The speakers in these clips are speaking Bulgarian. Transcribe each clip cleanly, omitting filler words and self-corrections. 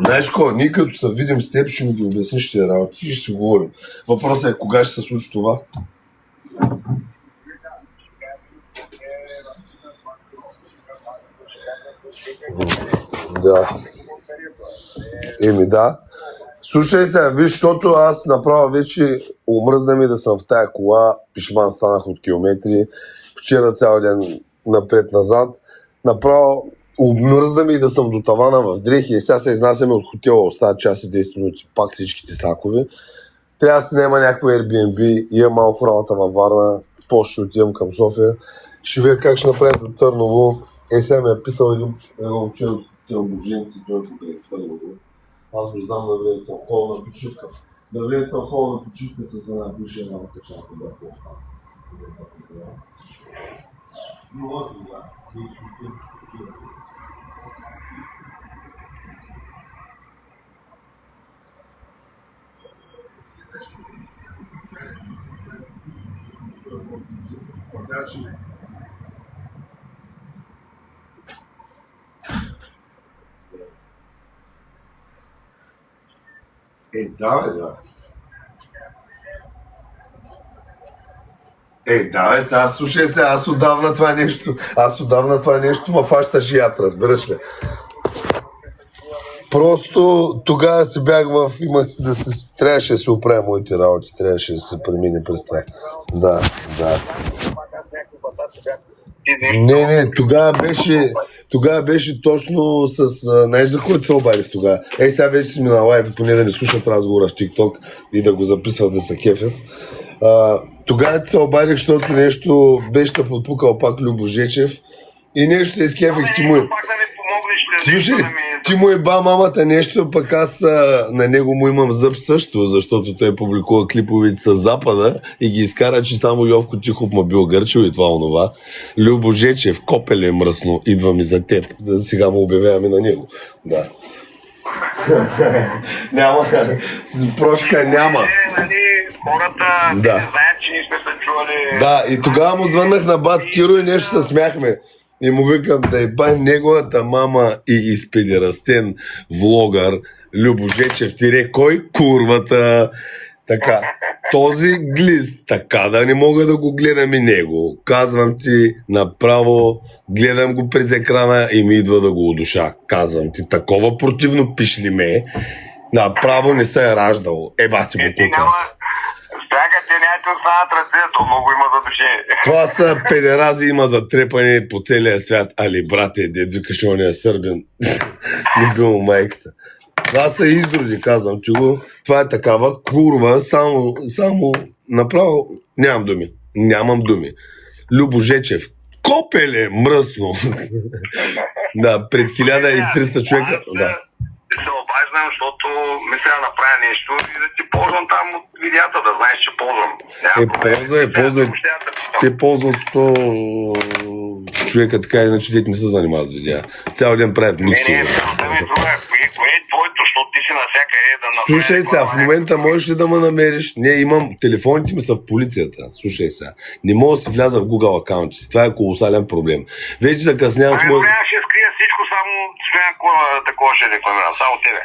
Знаеш какво, ние като се видим с теб, ще ми ги обясниш тия работи и ще си говорим. Въпросът е кога ще се случи това? Да. Да. Слушай се, виж, защото аз направо вече омръзна ми да съм в тая кола, пишман станах от километри, вчера цял ден напред-назад, направо омръзна ми да съм до тавана в дрехи и сега се изнасяме от хотела, остават час и 10 минути, пак всичките сакове. Трябва да си наема някакво Airbnb, имам малко работа във Варна, после ще отивам към София, ще видя как ще направим до Търново. Сега ми е писал едно момче от Боженци, той е покрай Търново. Аз го знам, да влезе съм хол на почивка. Да влезе съм хол на почивка с една бивша една качалка. Да, но това. Да. Да, сега слушай се, аз отдавна това нещо ма фащаш яд, разбираш ли? Просто тогава си бях имах си трябваше да се оправя моите работи, трябваше да се премине през това. Да. Не, тогава беше точно с... Знаеш за който се обадих тогава? Сега вече си ми на лайв, поне да не слушат разговора в TikTok и да го записват да се кефят. Тогава се обадих, защото нещо беше да подпукал пак Любо Жечев и нещо се изкефих ти му. Слушай, ти му еба мамата нещо, пък аз на него му имам зъб също, защото той публикува клиповите с Запада и ги изкара, че само Йовко Тихов ма бил гърчил и това онова. Любо Жечев, копеле мръсно, идва ми за теб. Сега му обявяваме на него. Да. Няма. Прошка няма. Хората не знаят, че ние сме се чували. Да, и тогава му звъннах на бат Киро и нещо се смяхме. И му викам да еба неговата мама и изпедерастен влогър Любо Жечев кой курвата. Така, този глист, така да не мога да го гледам и него. Казвам ти направо, гледам го през екрана и ми идва да го удуша. Казвам ти, такова противно пишлиме, направо не се е раждало. Еба ти му кукас. Стягате някакви останат ръцето, много има за души. Това са педерази, има за трепане по целия свят. Али, брате, дед викаш, он е сърбен. Любимо майката. Това са изроди, казвам ти го. Това е такава курва, само направо нямам думи. Любо Жечев, копеле мръсно. Да, пред 1300 човека. Да. Се обаждам, защото мисля да направя нещо и да ти ползвам там от видеята, да знаеш, че ползвам. Ползвай. Те ползват 100 човека, така иначе дете не се занимават с видеа. Цял ден правят миксове. Кое е твоето, защото ти си навсякъде да направиш. Слушай сега, в момента можеш ли да ме намериш? Не, имам, телефоните ми са в полицията. Слушай сега, не мога да си вляза в Google акаунти. Това е колосален проблем. Вече закъснявам с мой... Всичко само такова ще рекламирам, само тебе.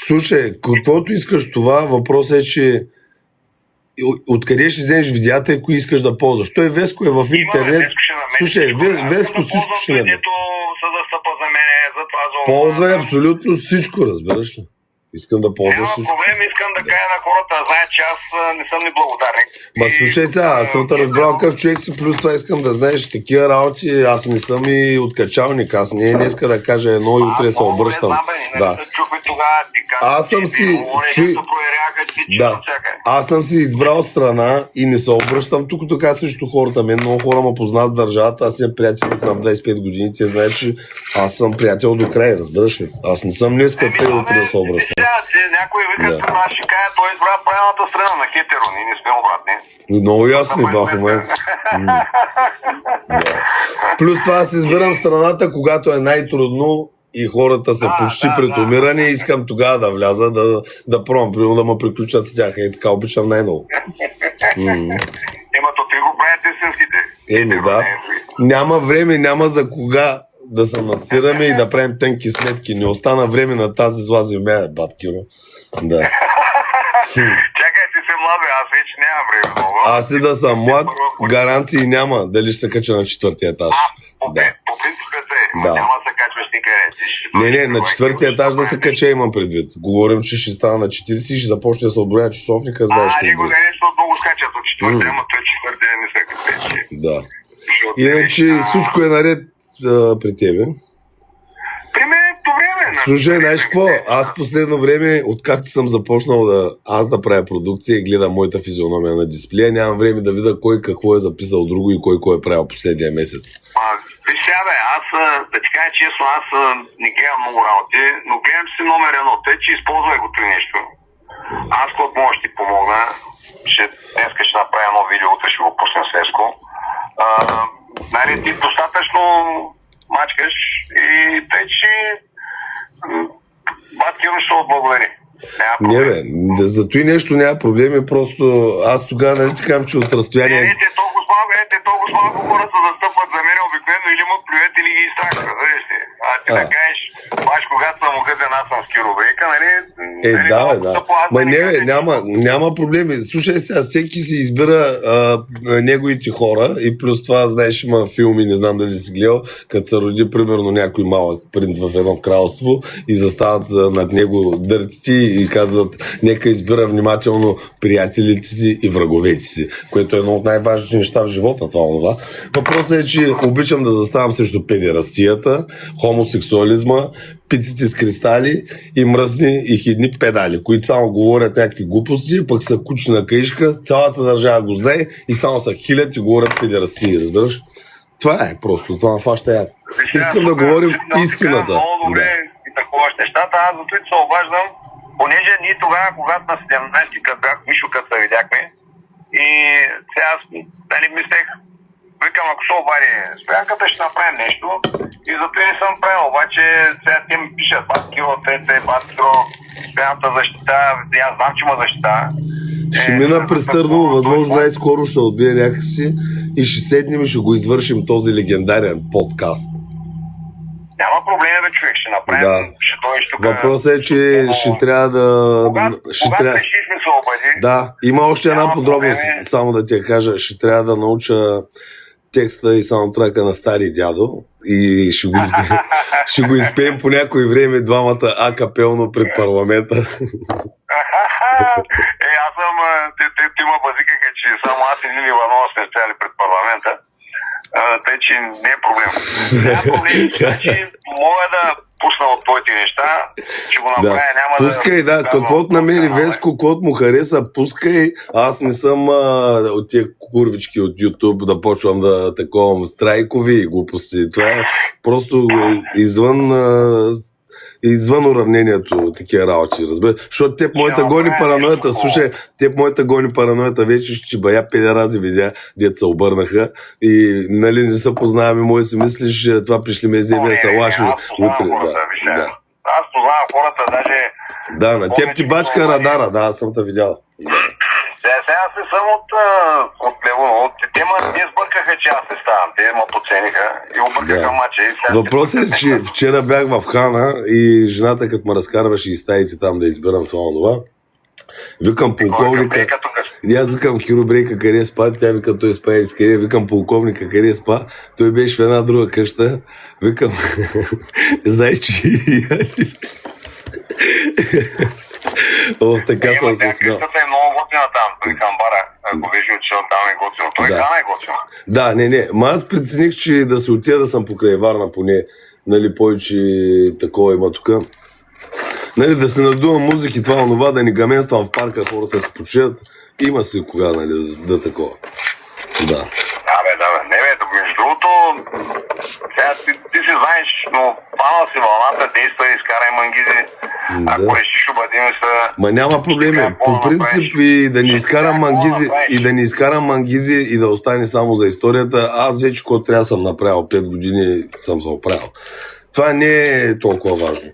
Слушай, каквото искаш това, въпросът е, че откъде ще вземеш видеята и кои искаш да ползваш. Той Веско е в интернет. Слушай, Веско всичко ще намери. Ползвай абсолютно всичко, разбираш ли? Искам да ползваш всичко. Няма проблем, искам да кажа на хората, знаят, че аз не съм неблагодарник. Ма слушай сега, аз съм те разбрал какъв човек си, плюс това искам да знаеш такива работи, аз не съм и откачалник, аз не днеска да кажа едно и утре се обръщам. Да. Аз съм си... Да. Аз съм си избрал страна и не се обръщам тук така срещу хората. Мен много хора ме познат държавата, аз съм приятел от над 25 години, те знаят, че аз съм приятел до край, разбираш ли? Аз не съм днеска те утре да се обръщам. Някой викат, ще кажа, той избра правилната страна на хетеро, ние не сме обратни. Много ясно, бахо мен. Плюс това аз избирам страната, когато е най-трудно и хората са почти претумирани и искам тогава да вляза, да пробвам, примерно да ме приключат с тях. Така обичам най-много. Ема то те го правят истинските. Да. Няма време, няма за кога. да се насираме и да правим тънки сметки. Не остана време на тази зла земя, бат Киро. Да. Чакай, ти си млад, аз вече няма време много. Аз и да съм млад, гаранции няма дали ще се кача на четвъртия етаж. Да. По принцип Да. няма да се качваш никъде. Не, на четвъртия етаж да се кача имам предвид. Говорим, че ще стана на 40 и ще започне да се отброя часовника, знаеш не го знаеш, защото много скачат от четвъртия, ама той четвъртия не се качи. Да. Иначе всичко е наред при тебе. При мен е добре, бе. Слушай, знаеш какво? Аз последно време, откакто съм започнал да правя продукция и гледам моята физиономия на дисплея, нямам време да видя кой какво е записал друго и кой е правил последния месец. Виж сега, бе, аз да ти кажа честно, аз не гледам много работи, но гледам си номер едно. Те, че използвай го това нещо. Аз който мога ще ти помогна. Днеска ще направя едно видео, утре ще го пуснем свеско. Нали, ти достатъчно мачкаш и тъй, че бат Киро ще отблагодари. Не, бе, за той нещо няма проблеми, просто аз тогава нали ти казвам, че от разстояние... Те толкова малко хората застъпват за мен обикновено или му плюят или ги изтракат, разбираш ли? А ти да кажеш, баш когато съм огъден, аз съм с киробрейка, нали? Да. Ма не, бе, няма проблеми. Слушай сега, всеки си избира неговите хора и плюс това, знаеш, има филми, не знам дали си гледал, като се роди примерно някой малък принц в едно кралство и застават над него дъртити и казват, нека избира внимателно приятелите си и враговете си, което е едно от най-важните неща в живота, това. Въпросът е, че обичам да заставам срещу педерастията, хомосексуализма, пиците с кристали и мръсни и хидни педали, които само говорят някакви глупости, пък са кучна каишка, цялата държава го знае и само са хилят и говорят педерастии, разбираш? Това е просто, това фаща яд. Искам да говорим истината. Много добре и такова нещата, аз за това се обаждам, понеже ние тогава, когато на 17-ти, като бях Мишо, като се видяхме, и сега аз мислех, викам, ако се обади Стоянката, ще направим нещо и зато не съм правил, обаче сега те ми пишат бат Киро, бат Киро, Стоянката защита, аз знам, че има защита. Ще мина през Търново, възможно най-скоро ще се отбие някакси и ще седнем и ще го извършим този легендарен подкаст. Няма проблем, бе, човек, ще направим. Да. Ще дойдеш тук. Въпросът е, че ще трябва да... Когато решиш ми се обади. Да, има още една подробност, само да ти я кажа. Ще трябва да науча текста и саундтрака на Стари дядо и ще го изпеем по някое време двамата акапелно пред парламента. Аз съм... Те ма базикаха, че само аз и Лили Иванова сме стояли пред парламента. Тъй, че не е проблем. Няма проблем, значи мога да пусна от твоите неща, че го направя, няма пускай, да, каквото намери Веско, каквото му хареса, пускай. Аз не съм от тия курвички от YouTube да почвам да таковам страйкови и глупости. Това е просто извън уравнението такива работи, разбира. Защото теб моята гони параноята, слушай, теб моята гони параноята вече, че бая педерази видя, дет се обърнаха и нали не се познаваме, може си мислиш, това пришли ме земя, са лашни утре. Да. Аз познавам хората, даже... Да, на теб ти бачка радара, да, аз съм те видял. Сега аз не съм от лево. Те не сбъркаха, че аз не ставам. Те ме подцениха и объркаха мача. Въпросът е, че вчера бях в Хана и жената, като ме разкарваше и стаите там да избирам това, викам полковника. И аз викам Киробрейка, къде спа, тя вика, той спа и скъде, викам полковника, къде спа, той беше в една друга къща, викам зайчи. Така съм се смял. Къщата е много готина там, той камбара, ако беше отишъл там е готино. Той Хана е готино. Да, не. Ма аз прецених, че да се отида да съм покрай Варна поне, нали, повече такова има тук. Нали, да се надувам музики, това, да ни гаменствам в парка, хората се почият. Има си кога, нали, да такова. Да. Не, между другото, сега ти си знаеш, но панал си вълната, действа и изкарай мангизи. Ако решиш, обадим се. Ма няма проблеми. По принцип и да ни изкарам мангизи и да остане само за историята. Аз вече, когато трябва съм направил 5 години, съм се оправил. Това не е толкова важно.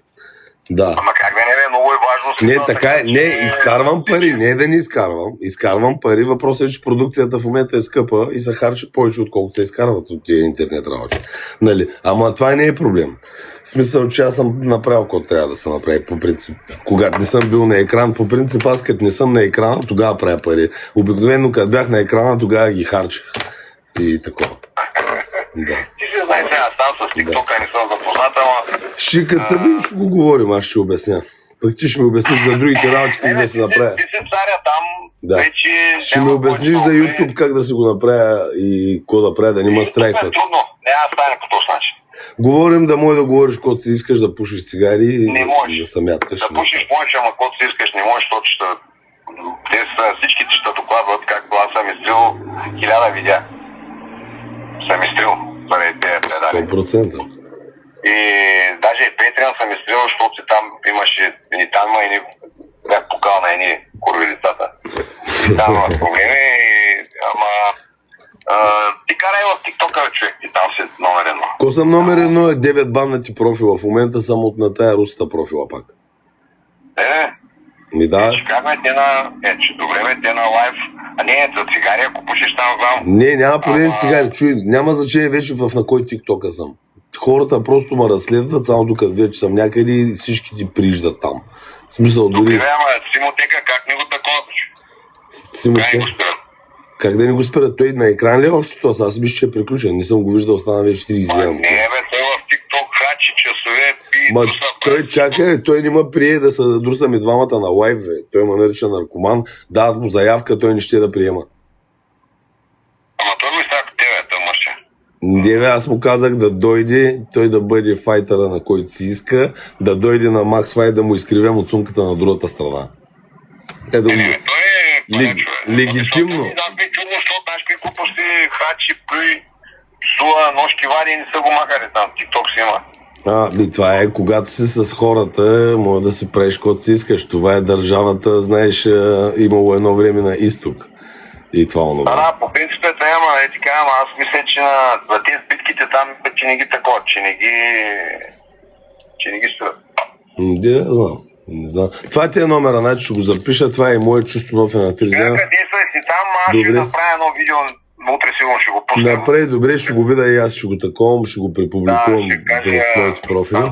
Да. Ама как да не е, много е важно Не, така е. Не, изкарвам пари. Не е да не изкарвам. Изкарвам пари. Въпросът е, че продукцията в момента е скъпа и се харчи повече, отколкото се изкарват от тези интернет работи. Нали? Ама това не е проблем. В смисъл, че аз съм направил какво трябва да се направи по принцип. Когато не съм бил на екран, по принцип аз като не съм на екрана, тогава правя пари. Обикновено, като бях на екрана, тогава ги харчих. И такова. Да. Ти си знаеш, аз сам с TikTok не съм запознат, ама... Ще като се видим, ще го говорим, аз ще обясня. Пък ти ще ми обясниш за другите работи, как да се направя. Ти си царя там, Да. вече... Ще ми обясниш за YouTube как да си го направя и какво да правя, да няма страйкват. Трудно, няма да стане по този начин. Говорим да може да говориш, когато си искаш да пушиш цигари и Не можеш. да се мяткаш. Да пушиш можеш, ама каквото си искаш не можеш, защото всичките ще докладват, както аз съм изтрил 1000 видеа. Съм изтрил заради тези предали. 100%. И даже и Patreon съм изтрил, защото си там имаше и там има едни, бях покал на едни курви лицата. И там има проблеми, ама ти карай в TikTok, човек, ти там си номер едно. Ко съм номер едно е 9 баннати профила. В момента съм от на тая русата профила пак. Ми да. Ще кажем те на... че добре бе, те на лайв. А не, за цигари, ако пушиш там главно. Не, няма полезни цигари. Чуй, няма значение вече на кой TikTok съм. Хората просто ме разследват, само докато вече съм някъде и всички ти прииждат там. В смисъл дори... Добре, ама Симотека, как не го такова? Симотека? Как да не го спират? Той на екран ли е още това? Аз мисля, че е приключен. Не съм го виждал, стана вече 3 изгледам. Не, бе, той в TikTok хачи часове, пи, Ма той чака, той не ме прие да се друсаме двамата на лайв, бе. Той ме нарича наркоман, дават му заявка, той не ще да приема. Ама той го изтрака тебе, той мъжче. Не, бе, аз му казах да дойде, той да бъде файтъра, на който си иска, да дойде на Макс Файт, да му изкривям от сумката на другата страна. Е, да го... Той е легитимно. Аз ми чудно, защото знаеш какви глупости хачи, при суа, нощки вади и не са го махали там. TikTok си има. Това е, когато си с хората, може да си правиш каквото си искаш. Това е държавата, знаеш, имало едно време на изток. И това онова. Да, по принцип е това, ама е така, ама аз мисля, че за тези битките там, че не ги такова, че не ги стоят. Не знам. Не знам. Това ти е номера, значи ще го запиша, това е моят чувство нов на 3 дена. Действай си там, аз ще направя едно видео, утре сигурно ще го пусна. Направи, добре, ще го видя и аз ще го таковам, ще го препубликувам в своите профили.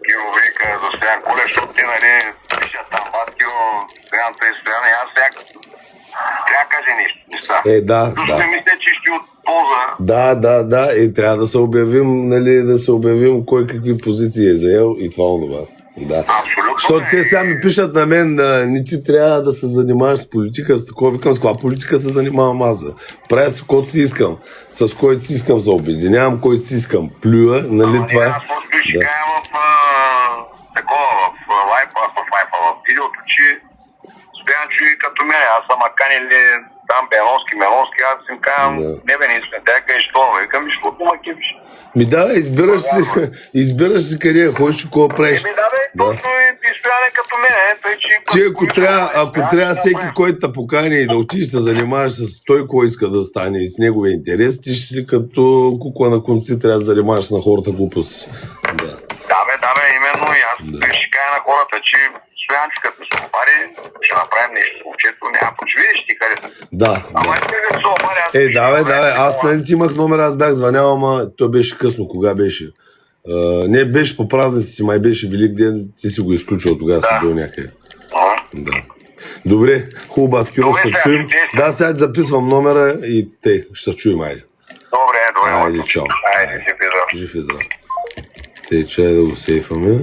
Кио вика за Стоян Колев, защото те, нали, пишат там Баткио, Стоянта и Стоян, и аз сега трябва да кажа нещо. Да. Не мисля, че ще от полза. Да. И трябва да се обявим, нали, кой какви позиции е заел и това онова. Да. Абсолютно. Защото те сега ми пишат на мен, не ти трябва да се занимаваш с политика, с такова. Викам, с каква политика се занимавам аз, бе? Правя с който си искам. С който си искам се обединявам, който си искам. Плюя, нали това е? Аз просто ще кажа в лайфа, в видеото, че Стоян човек като мен. Аз съм канили там Менонски, аз им казвам, не бе, не искам, тя кажеш, що, викам, защото ма кефиш. Да, избираш си къде ходиш и какво правиш. Да, бе, точно и Стоян е като мен, тъй че... Ти ако трябва всеки, който те покани и да отидеш се занимаваш с той, кой иска да стане и с неговия интерес, ти ще си като кукла на конци, трябва да занимаваш на хората глупост. Да, бе, именно и аз ще кажа на хората, че Стоянчо, като се обади, ще направим нещо с момчето, няма почти видиш ти къде са. Да. Ама не се обади, Да, аз не ти имах номер, аз бях звънял, ама то беше късно, кога беше? Не беше по празници си, май беше Велик ден, ти си го изключил, тогава си бил някъде. Да. Добре, хубаво, Баткиро, ще се чуем. Да, сега записвам номера и ще се чуем, айде. Добре. Айде, чао. Айде, жив и здрав. Жив и здрав. Чай да го сейфаме.